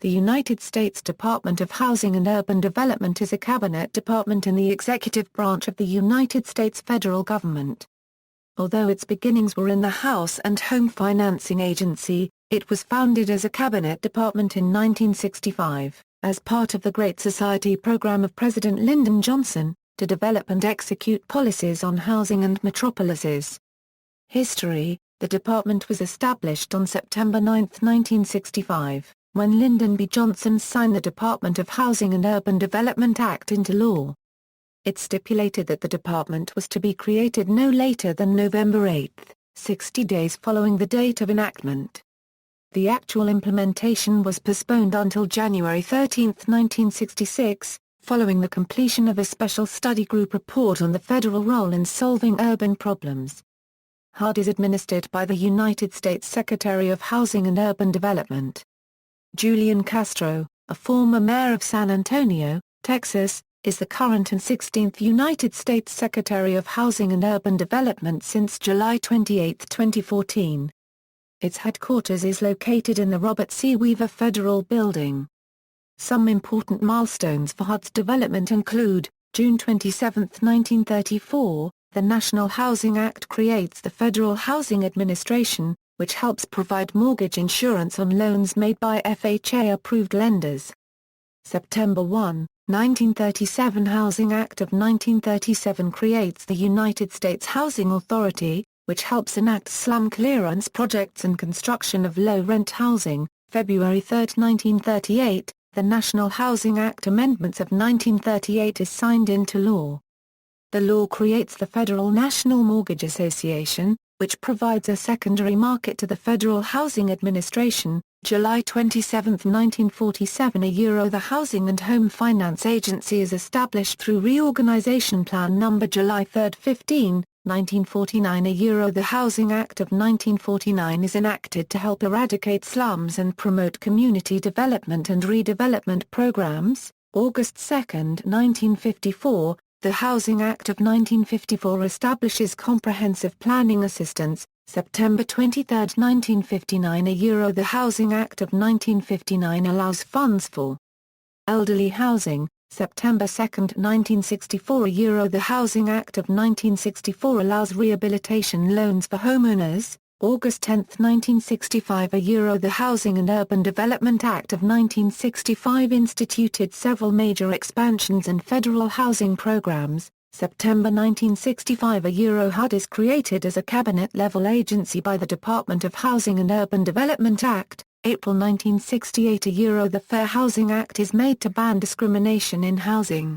The United States Department of Housing and Urban Development is a cabinet department in the executive branch of the United States federal government. Although its beginnings were in the House and Home Financing Agency, it was founded as a cabinet department in 1965, as part of the Great Society program of President Lyndon Johnson, to develop and execute policies on housing and metropolises. History: the department was established on September 9, 1965, when Lyndon B. Johnson signed the Department of Housing and Urban Development Act into law. It stipulated that the department was to be created no later than November 8, 60 days following the date of enactment. The actual implementation was postponed until January 13, 1966, following the completion of a special study group report on the federal role in solving urban problems. HUD is administered by the United States Secretary of Housing and Urban Development. Julian Castro, a former mayor of San Antonio, Texas, is the current and 16th United States Secretary of Housing and Urban Development since July 28, 2014. Its headquarters is located in the Robert C. Weaver Federal Building. Some important milestones for HUD's development include: June 27, 1934, the National Housing Act creates the Federal Housing Administration, which helps provide mortgage insurance on loans made by FHA-approved lenders. September 1, 1937 Housing Act of 1937 creates the United States Housing Authority, which helps enact slum clearance projects and construction of low-rent housing. February 3, 1938, the National Housing Act Amendments of 1938 is signed into law. The law creates the Federal National Mortgage Association, which provides a secondary market to the Federal Housing Administration. July 27, 1947 The Housing and Home Finance Agency is established through Reorganization Plan No. July 3, 15, 1949 The Housing Act of 1949 is enacted to help eradicate slums and promote community development and redevelopment programs. August 2, 1954, the Housing Act of 1954 establishes comprehensive planning assistance. September 23, 1959 The Housing Act of 1959 allows funds for elderly housing. September 2, 1964 The Housing Act of 1964 allows rehabilitation loans for homeowners. August 10, 1965 The Housing and Urban Development Act of 1965 instituted several major expansions and federal housing programs. September 1965 HUD is created as a cabinet-level agency by the Department of Housing and Urban Development Act. April 1968 The Fair Housing Act is made to ban discrimination in housing.